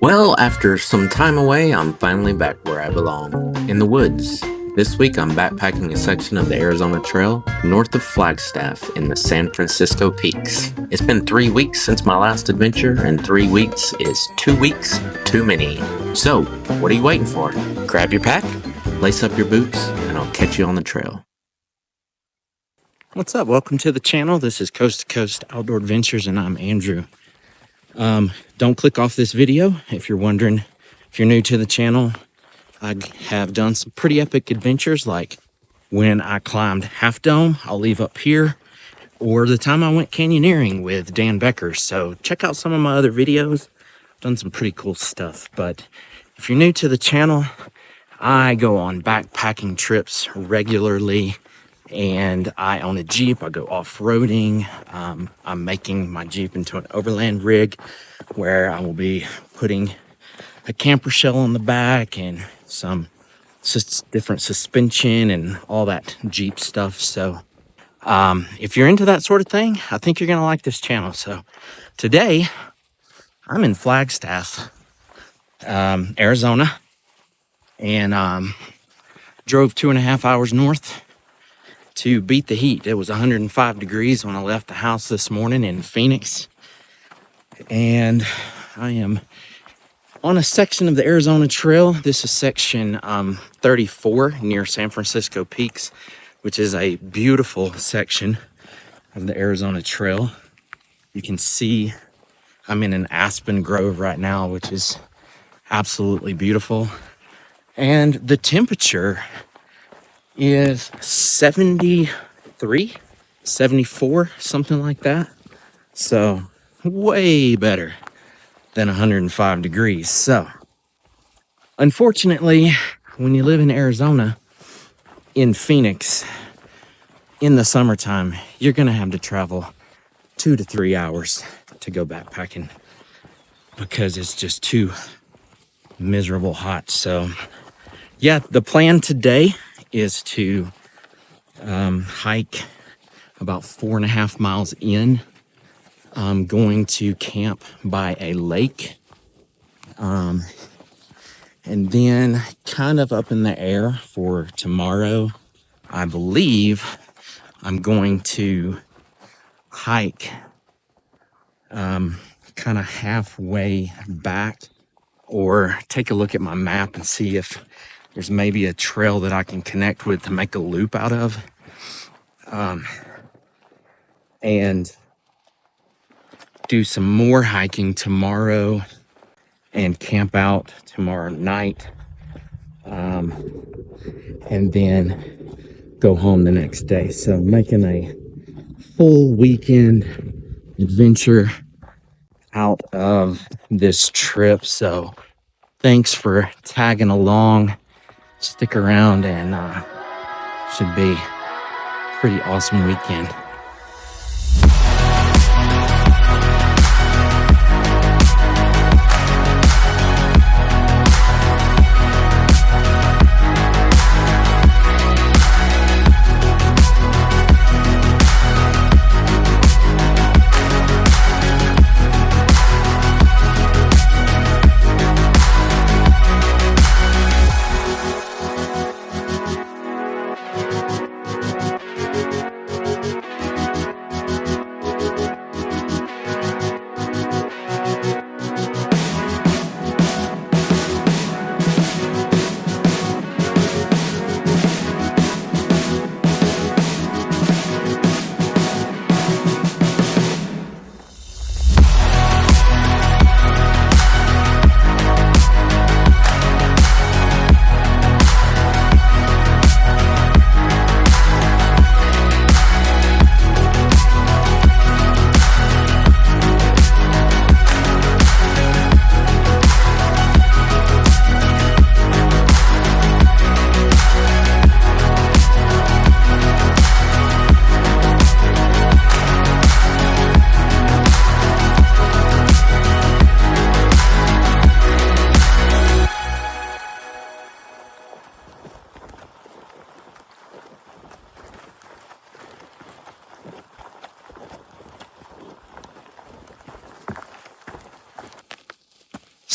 Well, after some time away, I'm finally back where I belong, in the woods. This week, I'm backpacking a section of the Arizona Trail north of Flagstaff in the San Francisco Peaks. It's been 3 weeks since my last adventure, and 3 weeks is 2 weeks too many. So, what are you waiting for? Grab your pack, lace up your boots, and I'll catch you on the trail. What's up? Welcome to the channel. This is Coast to Coast Outdoor Adventures, and I'm Andrew. Don't click off this video if you're wondering. If you're new to the channel, I have done some pretty epic adventures, like when I climbed Half Dome, I'll leave up here, or the time I went canyoneering with Dan Becker. So check out some of my other videos. I've done some pretty cool stuff. But if you're new to the channel, I go on backpacking trips regularly, and I own a Jeep. I go off-roading. I'm making my Jeep into an overland rig where I will be putting a camper shell on the back and some different suspension and all that Jeep stuff. So if you're into that sort of thing, I think you're gonna like this channel. So today I'm in Flagstaff, Arizona, and drove 2.5 hours north to beat the heat. It was 105 degrees when I left the house this morning in Phoenix, and I am on a section of the Arizona Trail. This is section 34 near San Francisco Peaks, which is a beautiful section of the Arizona Trail. You can see I'm in an aspen grove right now, which is absolutely beautiful. And the temperature is 73, 74, something like that. So way better than 105 degrees. So unfortunately, when you live in Arizona, in Phoenix, in the summertime, you're gonna have to travel 2 to 3 hours to go backpacking because it's just too miserable hot. So yeah, the plan today is to hike about 4.5 miles in. I'm going to camp by a lake, and then kind of up in the air for tomorrow, I believe I'm going to hike kind of halfway back, or take a look at my map and see if there's maybe a trail that I can connect with to make a loop out of, and do some more hiking tomorrow and camp out tomorrow night, and then go home the next day. So making a full weekend adventure out of this trip. So thanks for tagging along. Stick around, and should be a pretty awesome weekend.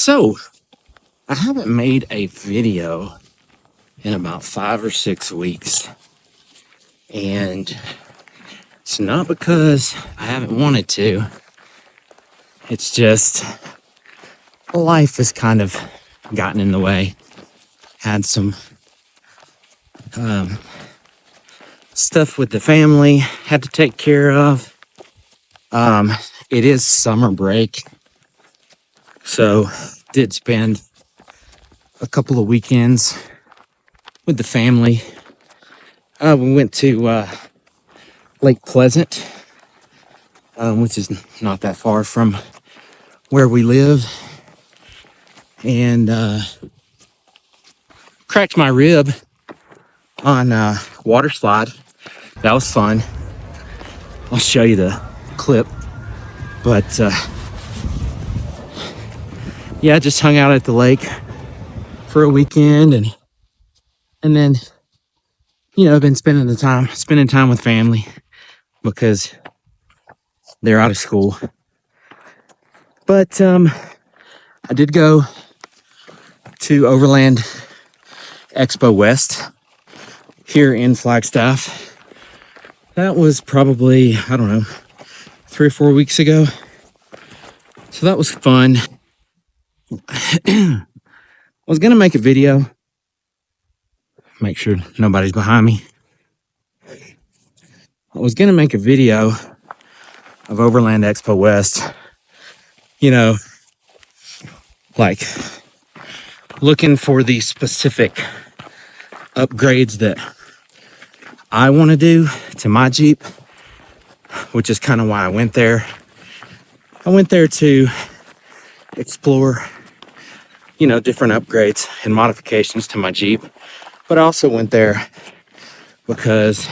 So, I haven't made a video in about 5 or 6 weeks. And it's not because I haven't wanted to. It's just life has kind of gotten in the way. Had some stuff with the family, had to take care of. It is summer break. So, did spend a couple of weekends with the family. We went to Lake Pleasant, which is not that far from where we live, and cracked my rib on water slide. That was fun. I'll show you the clip, but yeah, just hung out at the lake for a weekend, and then been spending time with family because they're out of school. But I did go to Overland Expo West here in Flagstaff. That was probably, I don't know, 3 or 4 weeks ago. So that was fun. I was gonna make a video. Make sure nobody's behind me. I was gonna make a video of Overland Expo West. Like looking for the specific upgrades that I want to do to my Jeep, which is kind of why I went there. I went there to explore, different upgrades and modifications to my Jeep. But I also went there because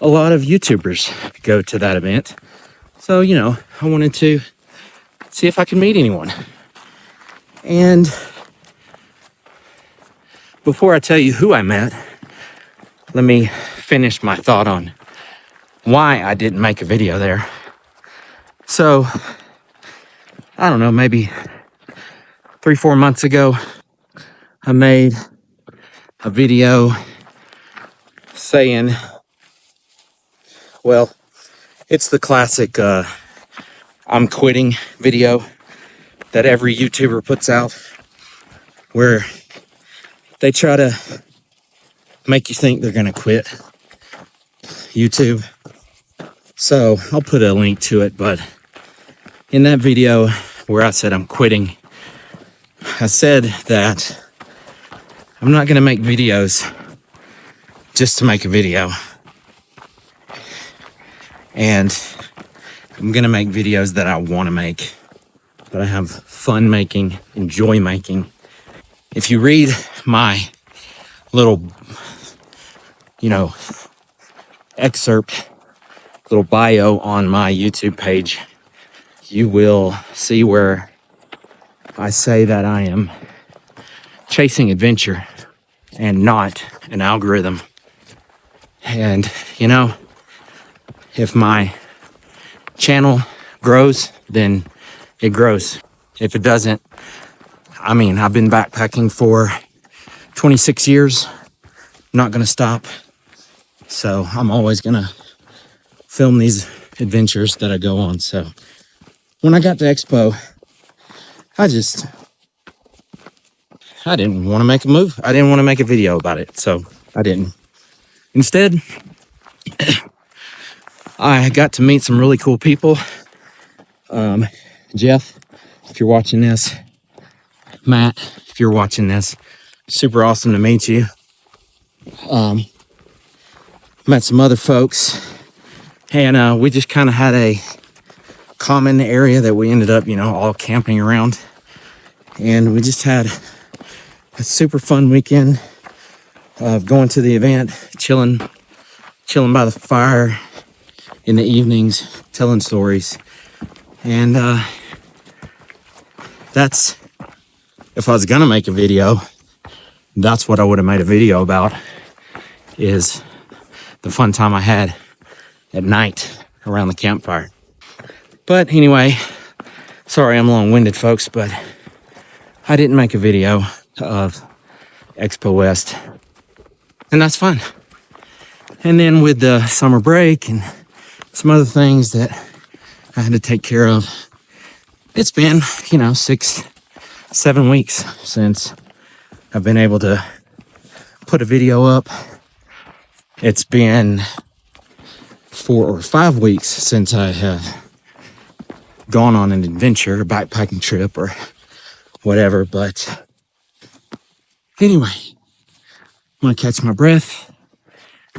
a lot of YouTubers go to that event. So, I wanted to see if I could meet anyone. And before I tell you who I met, let me finish my thought on why I didn't make a video there. So, I don't know, maybe 3 or 4 months ago, I made a video saying, well, it's the classic I'm quitting video that every YouTuber puts out, where they try to make you think they're gonna quit YouTube. So I'll put a link to it, but in that video where I said I'm quitting, I said that I'm not gonna make videos just to make a video. And I'm gonna make videos that I wanna make, that I have fun making, enjoy making. If you read my little, excerpt, little bio on my YouTube page, you will see where I say that I am chasing adventure and not an algorithm. And, if my channel grows, then it grows. If it doesn't, I've been backpacking for 26 years. I'm not gonna stop. So I'm always gonna film these adventures that I go on. So when I got to Expo, I didn't want to make a move. I didn't want to make a video about it. So I didn't. Instead, I got to meet some really cool people. Jeff, if you're watching this, Matt, if you're watching this, super awesome to meet you. Met some other folks, and we just kind of had a common area that we ended up, all camping around. And we just had a super fun weekend of going to the event, chilling by the fire in the evenings, telling stories. And that's, if I was gonna make a video, that's what I would have made a video about, is the fun time I had at night around the campfire. But anyway, sorry I'm long-winded, folks, but I didn't make a video of Expo West, and that's fine. And then with the summer break and some other things that I had to take care of, it's been, 6-7 weeks since I've been able to put a video up. It's been 4 or 5 weeks since I have gone on an adventure, a backpacking trip or whatever. But anyway, I'm gonna catch my breath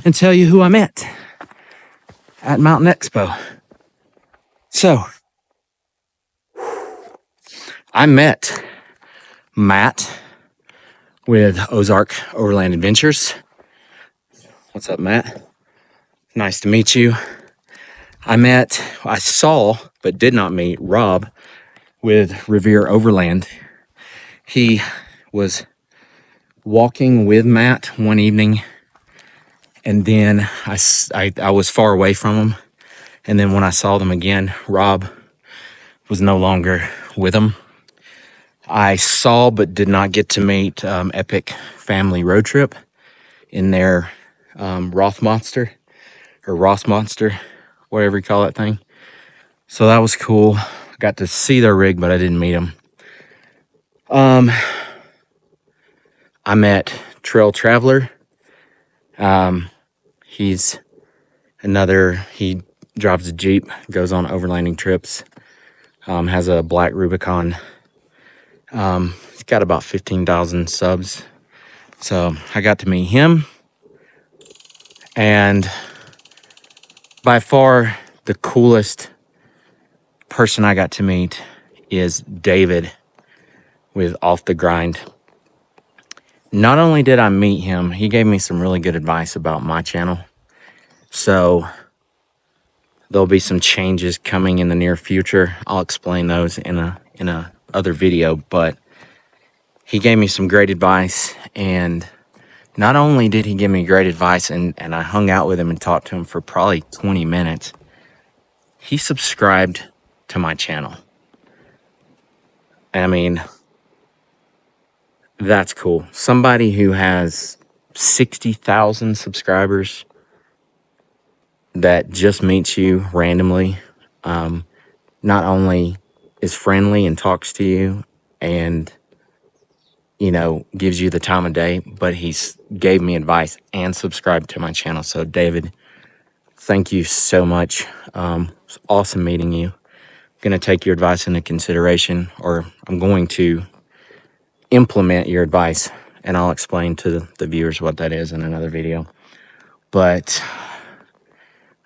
and tell you who I met at Mountain Expo. So I met Matt with Ozark Overland Adventures. What's up, Matt? Nice to meet you. I saw, but did not meet Rob with Revere Overland. He was walking with Matt one evening, and then I was far away from him. And then when I saw them again, Rob was no longer with them. I saw but did not get to meet Epic Family Road Trip in their Roth Monster, or Ross Monster, whatever you call that thing. So that was cool. I got to see their rig, but I didn't meet them. I met Trail Traveler. He drives a Jeep, goes on overlanding trips, has a black Rubicon. He's got about 15,000 subs. So I got to meet him. And by far the coolest person I got to meet is David with Off the Grind. Not only did I meet him, he gave me some really good advice about my channel. So there'll be some changes coming in the near future. I'll explain those in a other video, but he gave me some great advice. And not only did he give me great advice, and I hung out with him and talked to him for probably 20 minutes, he subscribed to my channel. I mean, that's cool. Somebody who has 60,000 subscribers that just meets you randomly, not only is friendly and talks to you and, gives you the time of day, but he's gave me advice and subscribed to my channel. So David, thank you so much. It's awesome meeting you. I'm going to take your advice into consideration, or I'm going to implement your advice, and I'll explain to the viewers what that is in another video. But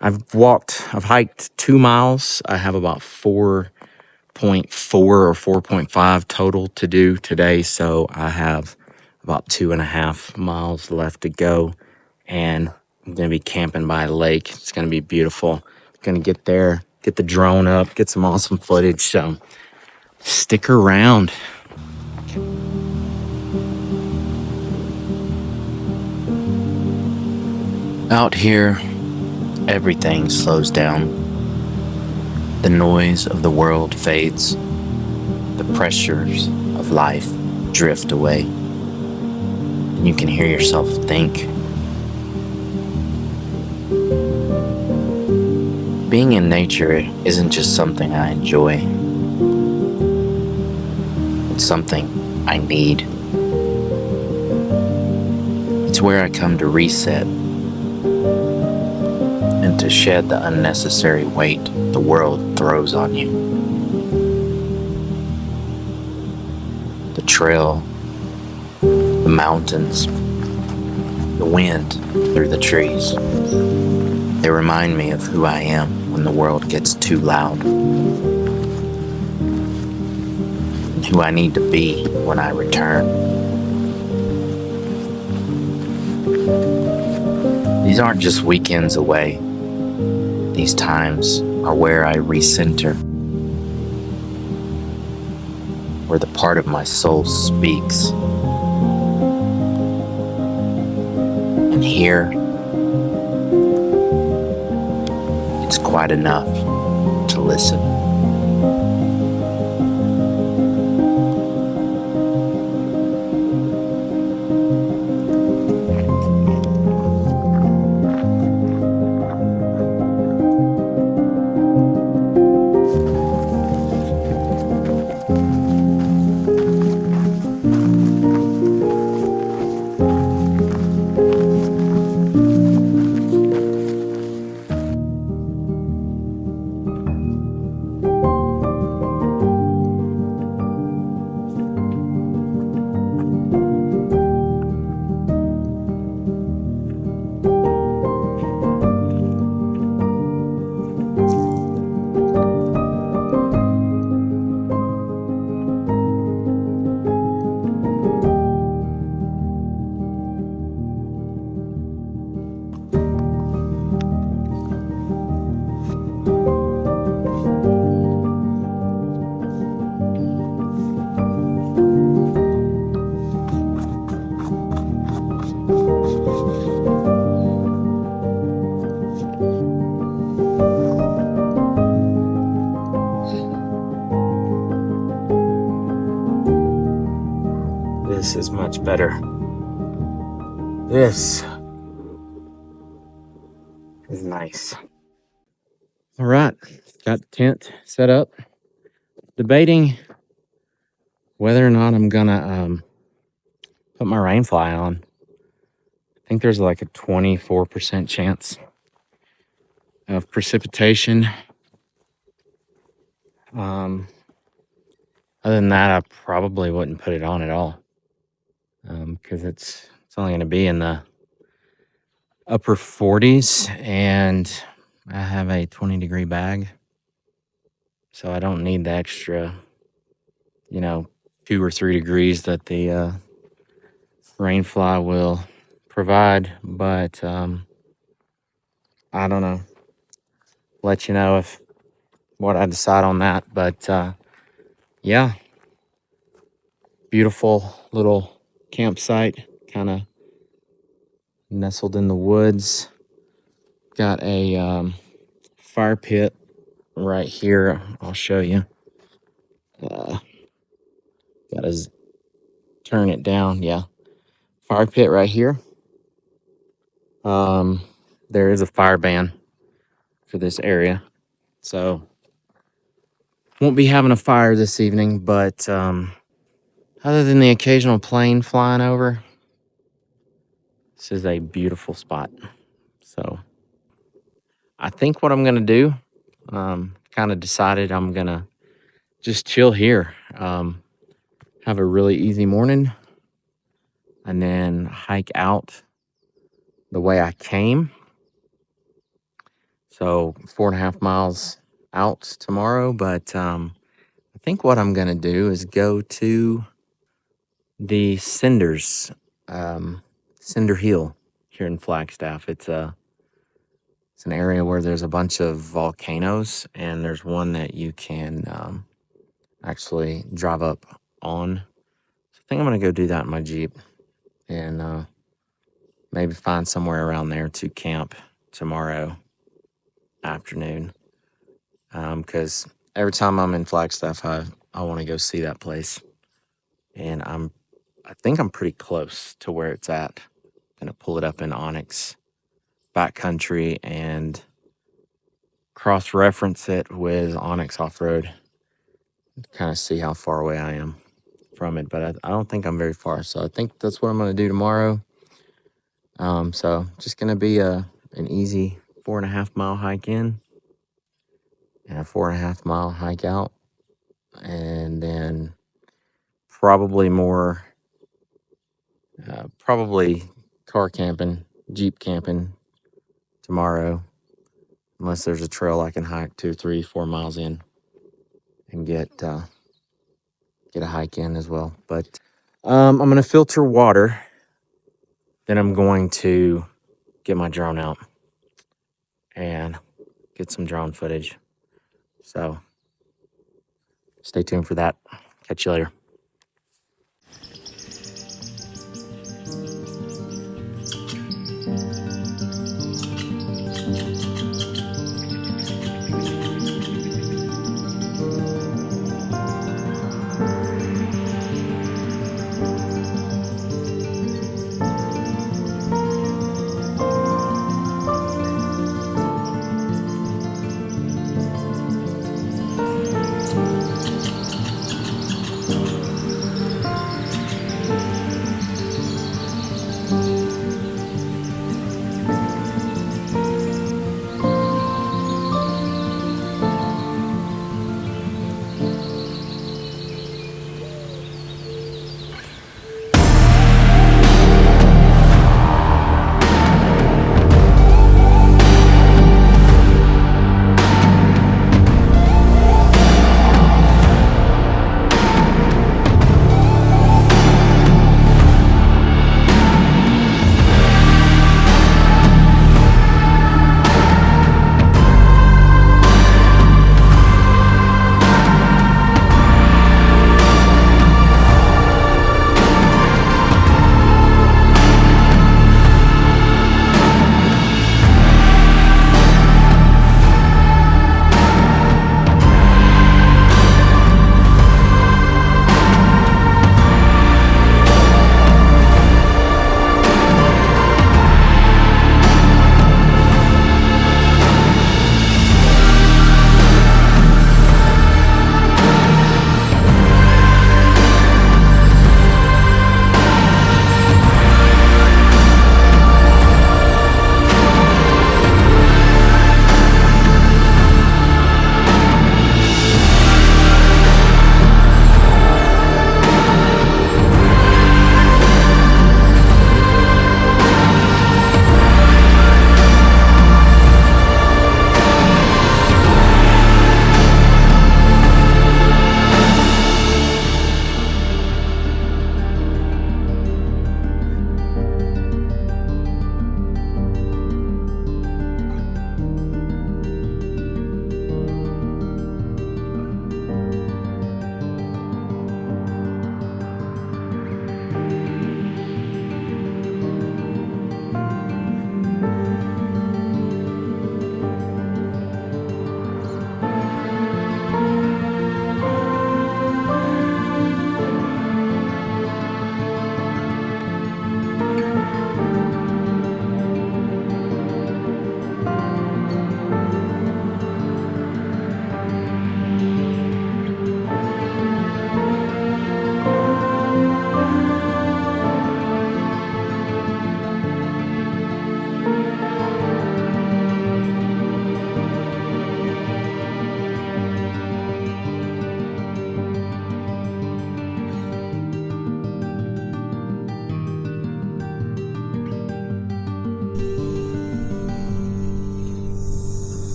I've hiked 2 miles. I have about 4.4 or 4.5 total to do today. So I have about 2.5 miles left to go, and I'm going to be camping by a lake. It's going to be beautiful. Going to get there, get the drone up, get some awesome footage. So stick around. Out here, everything slows down. The noise of the world fades. The pressures of life drift away. And you can hear yourself think. Being in nature isn't just something I enjoy. It's something I need. It's where I come to reset and to shed the unnecessary weight the world throws on you. The trail, the mountains, the wind through the trees. They remind me of who I am when the world gets too loud, and who I need to be when I return. These aren't just weekends away. These times are where I recenter, where the part of my soul speaks. And here, it's quite enough to listen. this is much better. This is nice. All right, got the tent set up. Debating whether or not I'm gonna put my rain fly on. I think there's like a 24% chance of precipitation. Other than that, I probably wouldn't put it on at all, because it's only going to be in the upper 40s, and I have a 20-degree bag, so I don't need the extra, 2 or 3 degrees that the rainfly will provide. But I don't know. Let you know if what I decide on that. But yeah, beautiful little campsite, kind of nestled in the woods. Got a fire pit right here. I'll show you. Gotta turn it down. Yeah, fire pit right here. There is a fire ban for this area, so won't be having a fire this evening. But other than the occasional plane flying over, this is a beautiful spot. So I think what I'm gonna do, kind of decided I'm gonna just chill here, have a really easy morning, and then hike out the way I came. So 4.5 miles out tomorrow. But I think what I'm gonna do is go to the Cinder Hill here in Flagstaff. It's an area where there's a bunch of volcanoes, and there's one that you can actually drive up on. So I think I'm gonna go do that in my Jeep, and maybe find somewhere around there to camp tomorrow afternoon. Because every time I'm in Flagstaff, I want to go see that place, and I think I'm pretty close to where it's at. Gonna pull it up in Onyx backcountry and cross-reference it with Onyx off-road, kind of see how far away I am from it. But I don't think I'm very far, so I think that's what I'm gonna do tomorrow. So just gonna be an easy 4.5 mile hike in and a 4.5 mile hike out, and then probably car camping, Jeep camping tomorrow, unless there's a trail I can hike 2, 3, 4 miles in and get a hike in as well. But I'm gonna filter water, then I'm going to get my drone out and get some drone footage. So stay tuned for that. Catch you later.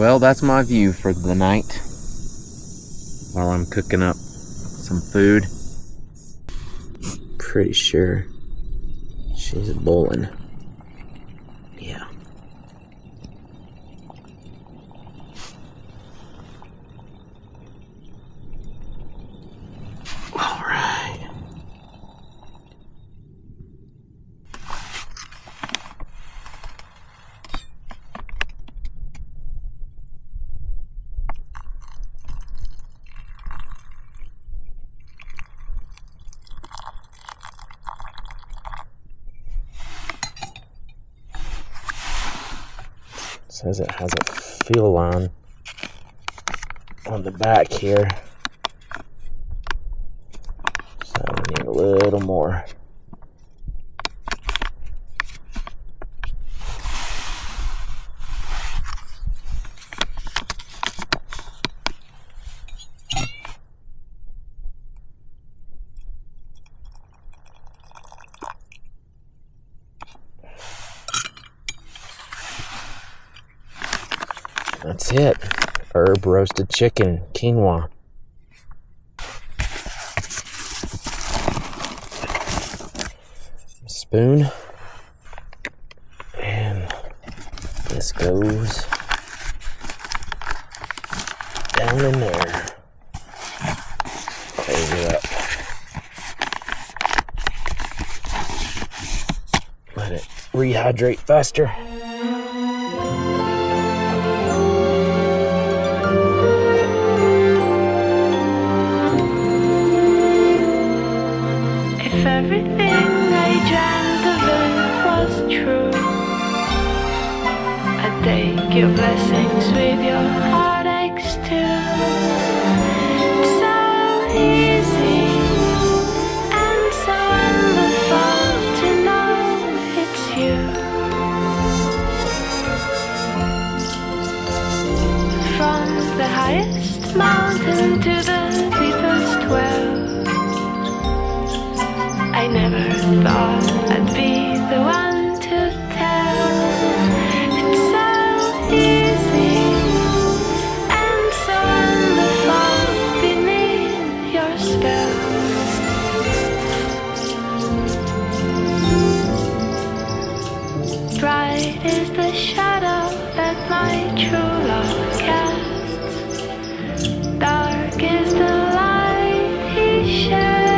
Well, that's my view for the night while I'm cooking up some food. Pretty sure she's bowling. Yeah. All right. Says it has a fuel line on the back here, so we need a little more. That's it. Herb roasted chicken, quinoa. Spoon. And this goes down in there. Close it up. Let it rehydrate faster. Everything I dreamt of it was true. I take your blessings with your heartaches too. It's so easy and so wonderful to know it's you. From the highest mountain to the deepest well, I never thought I'd be the one to tell. It's so easy and so wonderful beneath your spell. Bright is the shadow that my true love casts. Dark is the light he shares.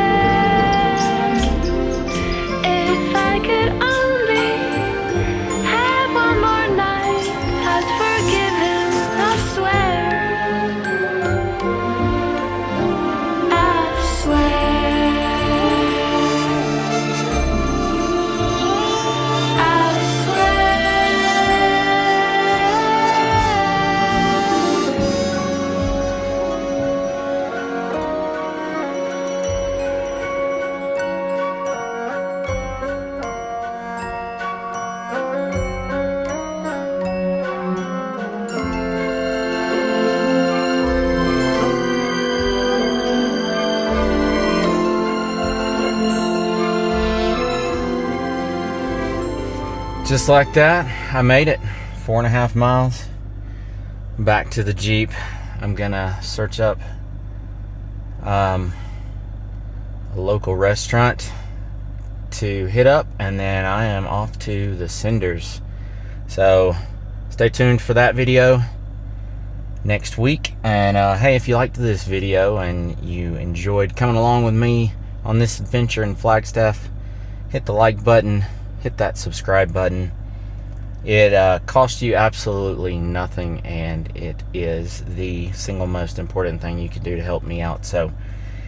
Just like that, I made it. 4.5 miles back to the Jeep. I'm gonna search up a local restaurant to hit up, and then I am off to the Cinders. So stay tuned for that video next week. And hey, if you liked this video and you enjoyed coming along with me on this adventure in Flagstaff, hit the like button, hit that subscribe button. It costs you absolutely nothing, and it is the single most important thing you can do to help me out. So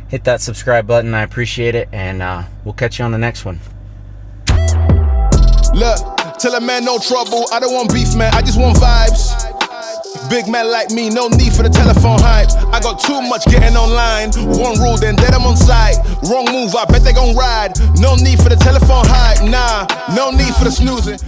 hit that subscribe button. I appreciate it, and we'll catch you on the next one. Look, tell a man no trouble. I don't want beef, man. I just want vibes. Big man like me, no need for the telephone hype. I got too much getting online. One rule, then dead I'm on site. Wrong move, I bet they gon' ride. No need for the telephone hype, nah. No need for the snoozing.